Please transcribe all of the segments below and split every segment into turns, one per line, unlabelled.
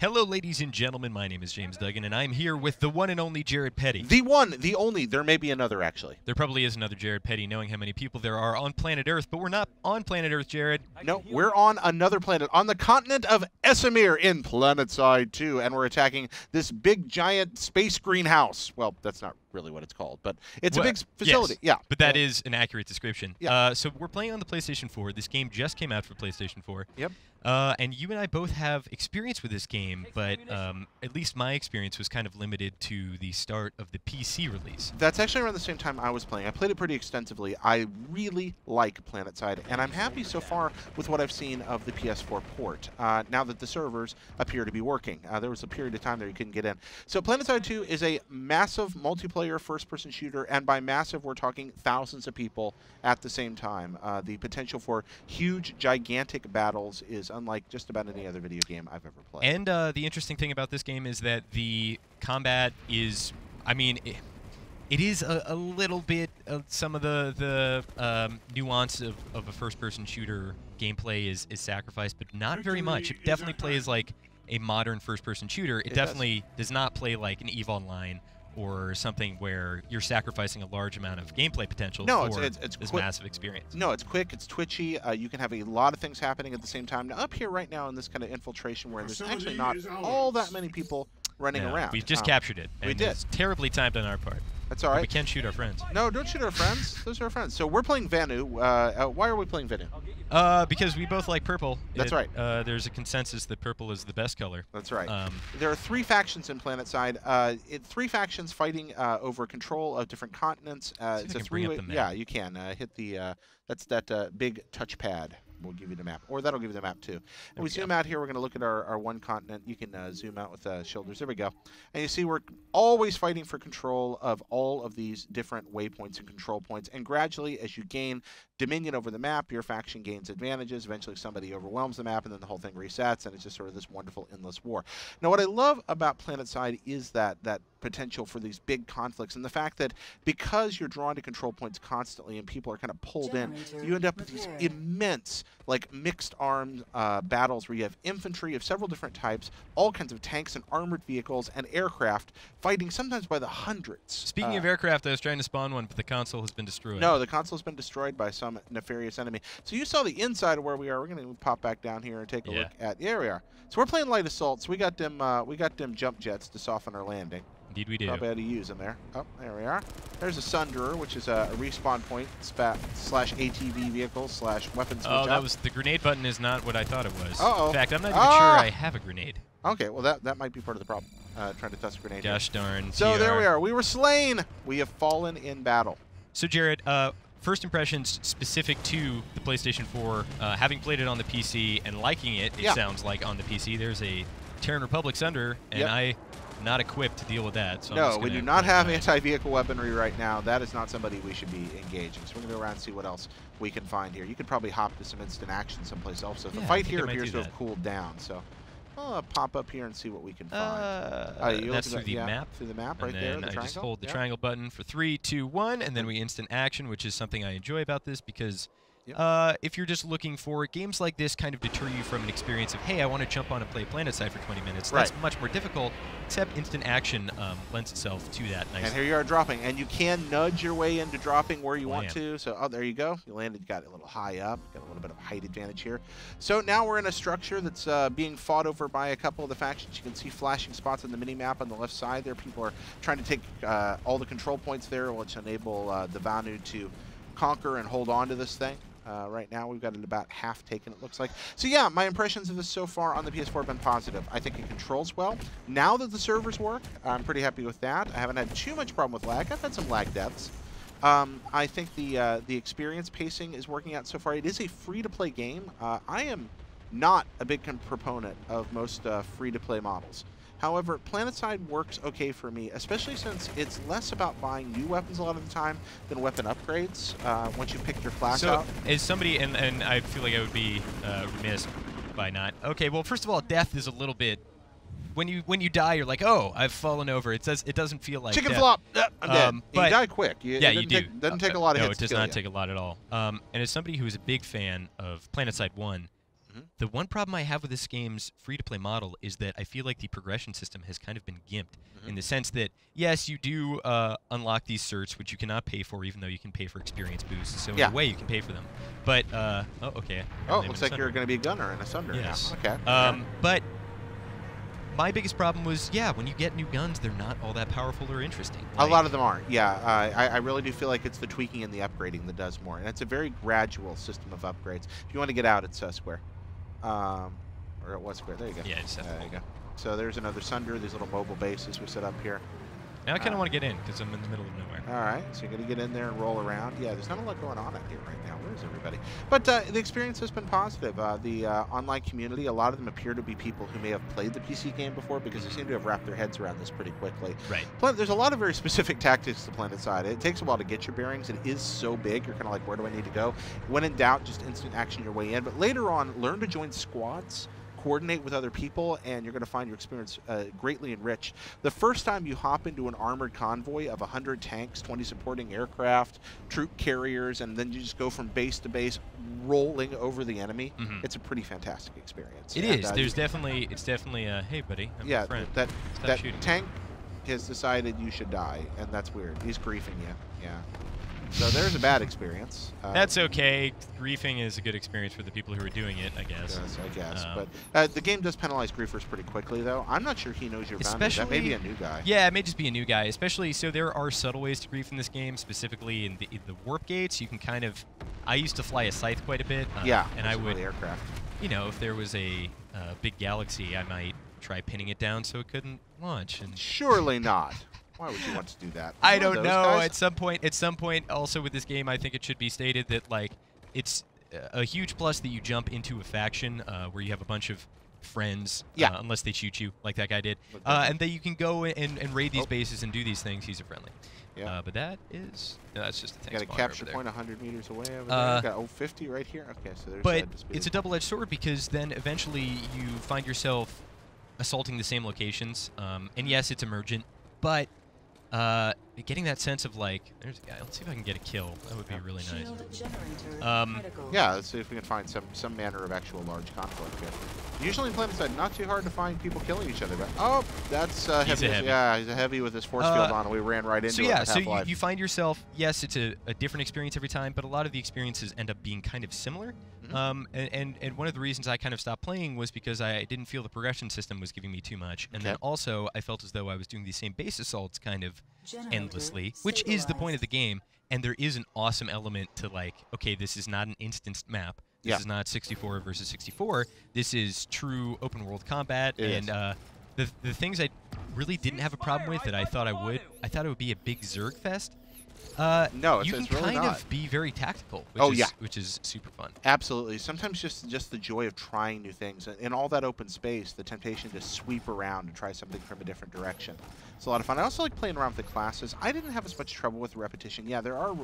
Hello, ladies and gentlemen. My name is James Duggan, and I'm here with the one and only Jared Petty.
The one, the only. There may be another, actually.
There probably is another Jared Petty, knowing how many people there are on planet Earth, but we're not on planet Earth, Jared.
No, we're on another planet, on the continent of Esamir in PlanetSide 2, and we're attacking this big, giant space greenhouse. Well, that's not really what it's called, but it's a big facility.
Yes,
yeah.
But that is an accurate description.
Yeah.
So we're playing on the PlayStation 4. This game just came out for PlayStation 4.
Yep.
And you and I both have experience with this game, but at least my experience was kind of limited to the start of the PC release.
That's actually around the same time I was playing. I played it pretty extensively. I really like PlanetSide, and I'm happy so far with what I've seen of the PS4 port, now that the servers appear to be working. There was a period of time there you couldn't get in. So PlanetSide 2 is a massive multiplayer first-person shooter, and by massive, we're talking thousands of people at the same time. The potential for huge, gigantic battles is unlike just about any other video game I've ever played.
And the interesting thing about this game is that the combat is, I mean, it is a little bit of some of the nuance of a first-person shooter gameplay is sacrificed, but not very much. It definitely plays like a modern first-person shooter. It definitely does not play like an EVE Online or something where you're sacrificing a large amount of gameplay potential for this massive experience.
No, it's quick, it's twitchy, you can have a lot of things happening at the same time. Now, up here right now in this kind of infiltration where there's actually not all that many people running around.
We just captured it. And
we did.
It's terribly timed on our part.
That's all right.
We can't shoot our friends.
No, don't shoot our friends. Those are our friends. So we're playing Vanu. Why are we playing Vanu?
Because we both like purple.
That's right.
There's a consensus that purple is the best color.
That's right. There are 3 factions in PlanetSide. 3 factions fighting over control of different continents. It's a 3-way. Yeah, you can hit the. That's that big touchpad. We'll give you the map, or that'll give you the map too. And we zoom out here. We're going to look at our one continent. You can zoom out with shoulders. There we go. And you see we're always fighting for control of all of these different waypoints and control points. And gradually, as you gain dominion over the map, your faction gains advantages. Eventually, somebody overwhelms the map, and then the whole thing resets, and it's just sort of this wonderful endless war. Now, what I love about PlanetSide is that potential for these big conflicts, and the fact that because you're drawn to control points constantly and people are kind of pulled in, you end up with these immense, like, mixed armed battles where you have infantry of several different types, all kinds of tanks and armored vehicles and aircraft fighting sometimes by the hundreds.
Speaking of aircraft, I was trying to spawn one, but the console has been destroyed.
No, the console has been destroyed by some nefarious enemy. So you saw the inside of where we are. We're going to pop back down here and take a look at. There we are. So we're playing light assault. So we got them jump jets to soften our landing.
Indeed we do.
Probably had to use them there. Oh, there we are. There's a Sunderer, which is a respawn point slash ATV vehicle slash weapons switch
Oh, that was the grenade button is not what I thought it was.
Uh-oh.
In fact, I'm not even sure I have a grenade.
Okay, well that might be part of the problem. Trying to toss a grenade.
Gosh darn.
So there we are. We were slain. We have fallen in battle.
So Jared, first impressions specific to the PlayStation 4, having played it on the PC and liking it, it sounds like on the PC. There's a Terran Republic Sunder, and I'm not equipped to deal with that. So
no, we do not have anti-vehicle weaponry right now. That is not somebody we should be engaging. So we're going to go around and see what else we can find here. You could probably hop to some instant action someplace else. So the fight here appears to have cooled down. So I'll pop up here and see what we can find.
That's through the map.
Through the map right
and
there.
Then
the
I
triangle.
just hold the triangle button for 3, 2, 1, and then we instant action, which is something I enjoy about this because if you're just looking for games like this kind of deter you from an experience of, hey, I want to jump on and play PlanetSide for 20 minutes. That's much more difficult, except instant action lends itself to that nicely.
And here you are dropping. And you can nudge your way into dropping where you want to. So, there you go. You landed, got a little high up, got a little bit of height advantage here. So now we're in a structure that's being fought over by a couple of the factions. You can see flashing spots on the mini-map on the left side there. People are trying to take all the control points there, which enable the Vanu to conquer and hold on to this thing. Right now, we've got it about half taken, it looks like. So yeah, my impressions of this so far on the PS4 have been positive. I think it controls well. Now that the servers work, I'm pretty happy with that. I haven't had too much problem with lag. I've had some lag deaths. I think the experience pacing is working out so far. It is a free-to-play game. I am not a big proponent of most free-to-play models. However, PlanetSide works okay for me, especially since it's less about buying new weapons a lot of the time than weapon upgrades once you pick your class out.
So, as somebody, and I feel like I would be remiss by not. Okay, well, first of all, death is a little bit. When you die, you're like, oh, I've fallen over. It doesn't feel like
chicken
death.
flop. I'm dead.
But
you die quick.
Yeah, you do.
Doesn't take a lot of hits.
No, it does not take a lot at all. And as somebody who is a big fan of PlanetSide 1, The one problem I have with this game's free-to-play model is that I feel like the progression system has kind of been gimped in the sense that, yes, you do unlock these certs, which you cannot pay for, even though you can pay for experience boosts. So in a way, you can pay for them. But, oh, okay.
Oh, looks like you're going to be a gunner in a Sunder.
Yes.
Yeah. Okay.
But my biggest problem was, when you get new guns, they're not all that powerful or interesting.
A lot of them aren't. Yeah, I really do feel like it's the tweaking and the upgrading that does more. And it's a very gradual system of upgrades. If you want to get out, it's square. Or it was square. There you go.
Yeah, it's
there you go. So there's another Sunder, these little mobile bases we set up here.
Now I kind of want to get in because I'm in the middle of nowhere.
All right, so you're going to get in there and roll around. Yeah, there's not a lot going on out here right now. Where is everybody? But the experience has been positive. The online community, a lot of them appear to be people who may have played the PC game before because they seem to have wrapped their heads around this pretty quickly.
Right.
There's a lot of very specific tactics to PlanetSide. It takes a while to get your bearings. It is so big, you're kind of like, where do I need to go? When in doubt, just instant action your way in. But later on, learn to join squads, coordinate with other people, and you're going to find your experience greatly enriched. The first time you hop into an armored convoy of 100 tanks, 20 supporting aircraft, troop carriers, and then you just go from base to base rolling over the enemy, it's a pretty fantastic experience.
It is. It's definitely hey buddy, I'm your friend.
that tank has decided you should die, and that's weird. He's griefing you. Yeah. So there's a bad experience.
That's okay. Griefing is a good experience for the people who are doing it, I guess.
Yes, I guess. But the game does penalize griefers pretty quickly, though. I'm not sure he knows your boundaries. That may be a new guy.
Yeah, it may just be a new guy. Especially, so there are subtle ways to grief in this game, specifically in the warp gates. You can kind of... I used to fly a scythe quite a bit. And I would...
aircraft.
You know, if there was a big galaxy, I might try pinning it down so it couldn't launch. And
surely not. Why would you want to do that?
I don't know. At some point, also with this game, I think it should be stated that like it's a huge plus that you jump into a faction where you have a bunch of friends, unless they shoot you like that guy did, and that you can go and raid these bases and do these things. User friendly. Yeah. But that's just a tank.
Got a capture point 100 meters away over there. Got 50 right here. Okay, so there's.
But it's a double-edged sword because then eventually you find yourself assaulting the same locations, and yes, it's emergent, but getting that sense of like, there's a guy. Let's see if I can get a kill. That would be really nice.
Yeah, let's see if we can find some manner of actual large conflict here. Usually in PlanetSide, not too hard to find people killing each other. But that's heavy. Yeah, he's a heavy with his force field on, and we ran right into it.
So you find yourself. Yes, it's a different experience every time, but a lot of the experiences end up being kind of similar. And one of the reasons I kind of stopped playing was because I didn't feel the progression system was giving me too much, and then also I felt as though I was doing these same base assaults kind of endlessly, which is the point of the game. And there is an awesome element to like, okay, this is not an instanced map. This is not 64 versus 64. This is true open world combat, and the things I really didn't have a problem with that I thought I thought it would be a big Zerg fest.
No,
you can
really
kind
not.
of be very tactical, which is super fun.
Absolutely. Sometimes just the joy of trying new things. In all that open space, the temptation to sweep around and try something from a different direction. It's a lot of fun. I also like playing around with the classes. I didn't have as much trouble with repetition. Yeah, there are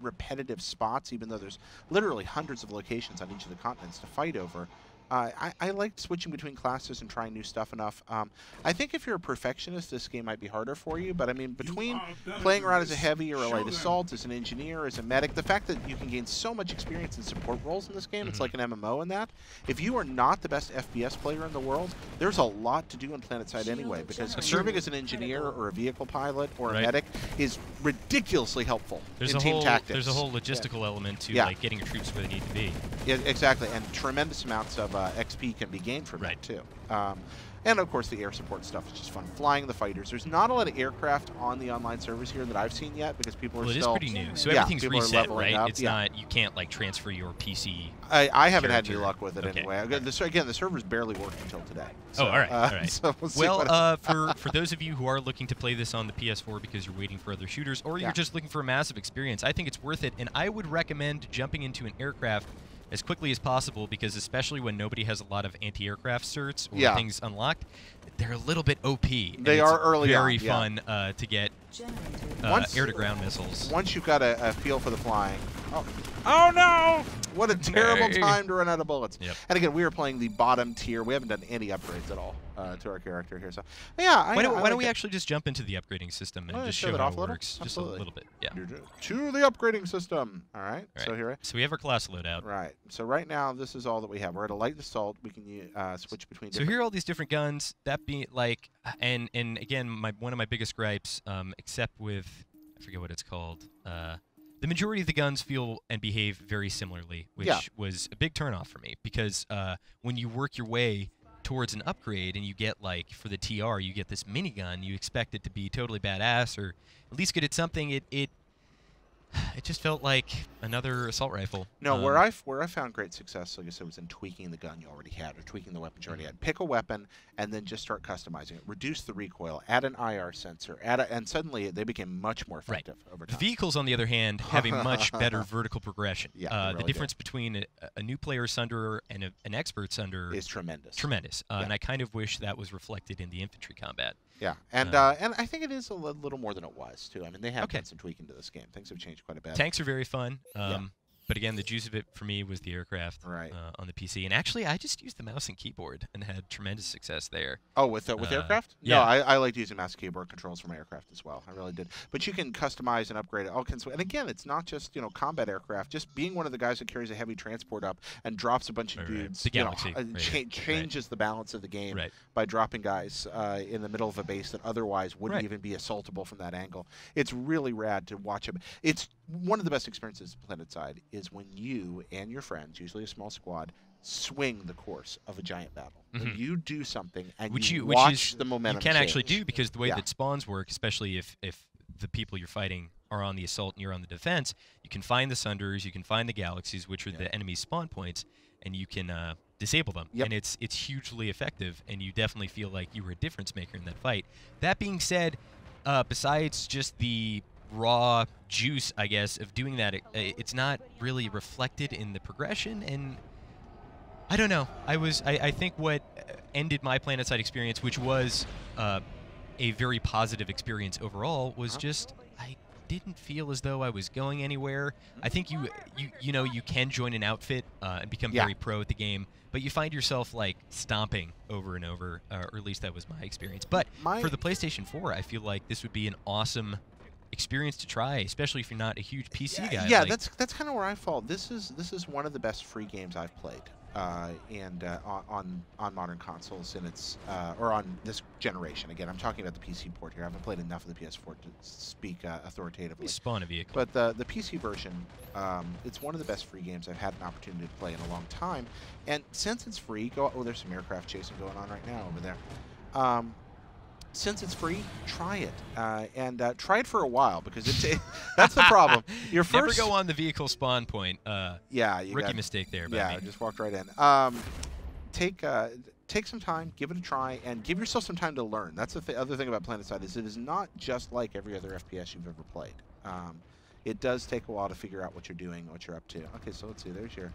repetitive spots, even though there's literally hundreds of locations on each of the continents to fight over. I liked switching between classes and trying new stuff enough. I think if you're a perfectionist, this game might be harder for you. But I mean, between playing around as a heavy or a light assault, as an engineer, as a medic, the fact that you can gain so much experience in support roles in this game, it's like an MMO in that. If you are not the best FPS player in the world, there's a lot to do in PlanetSide anyway, because serving as an engineer or a vehicle pilot or a medic is ridiculously helpul in team tactics.
There's a whole logistical element to like getting your troops where they need to be.
Yeah, exactly, and tremendous amounts of XP can be gained from that too. And of course the air support stuff is just fun. Flying the fighters. There's not a lot of aircraft on the online servers here that I've seen yet because people are still...
It is pretty new. So everything's reset, right? Up. It's not... You can't like transfer your PC...
I haven't had any luck with it anyway. Again, the servers barely worked until today. So,
all right.
So we'll
for those of you who are looking to play this on the PS4 because you're waiting for other shooters, or you're just looking for a massive experience, I think it's worth it. And I would recommend jumping into an aircraft as quickly as possible, because especially when nobody has a lot of anti-aircraft certs or things unlocked, they're a little bit OP.
They are early on.
Very fun to get air-to-ground missiles.
Once you've got a feel for the flying. Oh no! What a terrible
No.
time to run out of bullets.
Yep.
And again, we are playing the bottom tier. We haven't done any upgrades at all to our character here. So yeah,
Why don't we actually just jump into the upgrading system and just show
it
how
off
it
a little?
works?
Absolutely.
Just a little bit. Yeah.
To the upgrading system. All right. So here.
So we have our class loadout.
Right. So right now, this is all that we have. We're at a light assault. We can switch between.
So here are all these different guns. That being like, and again, one of my biggest gripes, except with, I forget what it's called. The majority of the guns feel and behave very similarly, which was a big turnoff for me because when you work your way towards an upgrade and you get, like, for the TR, you get this minigun, you expect it to be totally badass or at least good at something. It just felt like another assault rifle.
No, where I found great success, like I said, was in tweaking the gun you already had or tweaking the weapons you already had. Pick a weapon and then just start customizing it. Reduce the recoil, add an IR sensor, and suddenly they became much more effective over time.
The vehicles, on the other hand, have a much better vertical progression.
Yeah,
the difference between a new player Sunderer and an expert Sunderer
is tremendous.
Tremendous. And I kind of wish that was reflected in the infantry combat.
Yeah, and I think it is a little more than it was too. I mean, they have done some tweaking to this game. Things have changed quite a bit.
Tanks are very fun. But again, the juice of it for me was the aircraft on the PC. And actually, I just used the mouse and keyboard and had tremendous success there.
Oh, with aircraft?
Yeah.
No, I liked using mouse and keyboard controls for my aircraft as well. I really did. But you can customize and upgrade it all kinds of. And again, it's not just combat aircraft. Just being one of the guys that carries a heavy transport up and drops a bunch of dudes.
The Galaxy.
Changes the balance of the game by dropping guys in the middle of a base that otherwise wouldn't even be assaultable from that angle. It's really rad to watch it. It's one of the best experiences of PlanetSide is when you and your friends, usually a small squad, swing the course of a giant battle. When you do something and you watch the momentum
you can
change.
actually do because the way that spawns work, especially if the people you're fighting are on the assault and you're on the defense, you can find the Sunderers, you can find the Galaxies, which are the enemy's spawn points, and you can disable them. And it's hugely effective, and you definitely feel like you were a difference maker in that fight. That being said, besides just the raw juice, I guess, of doing that, it's not really reflected in the progression, and I don't know. I think what ended my PlanetSide experience, which was a very positive experience overall, was just I didn't feel as though I was going anywhere. I think you can join an outfit and become very pro at the game, but you find yourself like stomping over and over, or at least that was my experience. But for the PlayStation 4, I feel like this would be an awesome experience to try, especially if you're not a huge PC guy.
Yeah, that's kind of where I fall. This is one of the best free games I've played, and on modern consoles, and it's or on this generation. Again, I'm talking about the PC port here. I haven't played enough of the PS4 to speak authoritatively.
We spawn a vehicle.
But the PC version, it's one of the best free games I've had an opportunity to play in a long time. And since it's free, there's some aircraft chasing going on right now over there. Since it's free, try it, and try it for a while because that's the problem. Your first
never go on the vehicle spawn point. Rookie mistake there.
I just walked right in. Take some time, give it a try, and give yourself some time to learn. That's the other thing about PlanetSide is it is not just like every other FPS you've ever played. It does take a while to figure out what you're doing, what you're up to. Okay, so let's see. There's your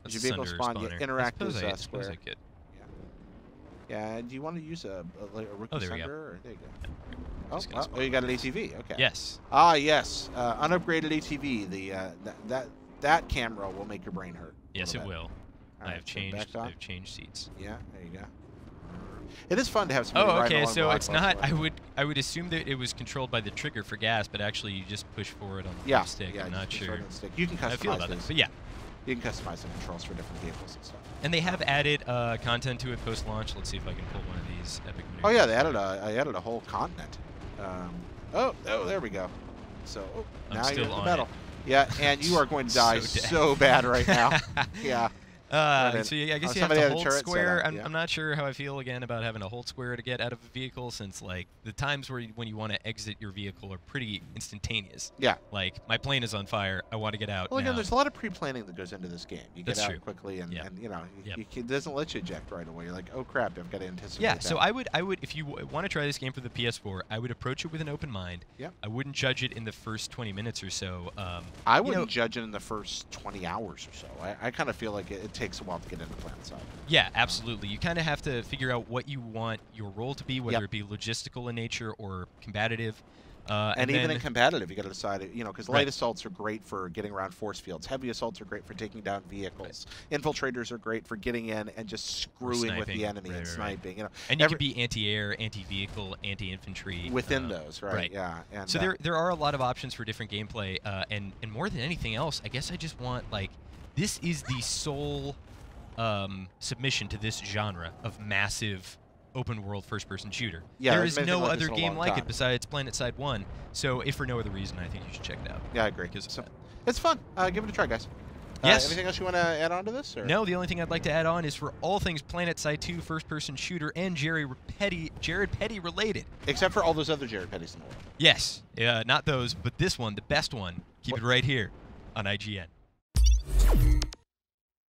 vehicle spawn. You interact with square. Yeah, do you want to use a rookie Sunder? There you go. Oh, you got an ATV. Okay.
Yes.
Ah, yes. Unupgraded ATV. That camera will make your brain hurt.
Yes, it will.
Right,
I've changed seats.
Yeah, there you go. It is fun to have somebody riding along
so it's not. I would assume that it was controlled by the trigger for gas, but actually you just push forward on the stick.
Yeah,
I'm not sure.
You can customize
this, but yeah.
You can customize the controls for different vehicles and stuff.
And they have added content to it post-launch. Let's see if I can pull one of these epic maneuvers.
Oh yeah, they added a whole continent. There we go. So now you're in the battle. Yeah, and you are going to die so bad right now. Yeah.
So I guess you have to hold square. I'm not sure how I feel again about having to hold square to get out of a vehicle, since like the times when you want to exit your vehicle are pretty instantaneous.
Yeah.
Like my plane is on fire. I want to get out.
Well,
now.
again, there's a lot of pre-planning that goes into this game. You get out quickly, and it doesn't let you eject right away. You're like, oh crap, I've got to anticipate.
Yeah. So I would if you want to try this game for the PS4, I would approach it with an open mind.
Yeah.
I wouldn't judge it in the first 20 minutes or so.
I wouldn't judge it in the first 20 hours or so. I kind of feel like it takes a while to get into PlanetSide.
Yeah, absolutely. You kind of have to figure out what you want your role to be, whether it be logistical in nature or combative.
And even in competitive, you got to decide, you know, because light assaults are great for getting around force fields. Heavy assaults are great for taking down vehicles. Infiltrators are great for getting in and just screwing with the enemy and sniping. You know,
and you can be anti-air, anti-vehicle, anti-infantry
within those, right? Yeah. And
so there are a lot of options for different gameplay, and more than anything else, I guess I just want, like, this is the sole submission to this genre of massive open world first person shooter.
Yeah,
there is no other game like it besides PlanetSide 1. So if for no other reason, I think you should check it out.
Yeah, I agree.
So,
it's fun. Give it a try, guys.
Yes.
Anything else you want to add on to this? Or?
No, the only thing I'd like to add on is for all things PlanetSide 2 first person shooter and Jared Petty related.
Except for all those other Jared Pettys in the world.
Yes. Not those, but this one, the best one. Keep it right here on IGN.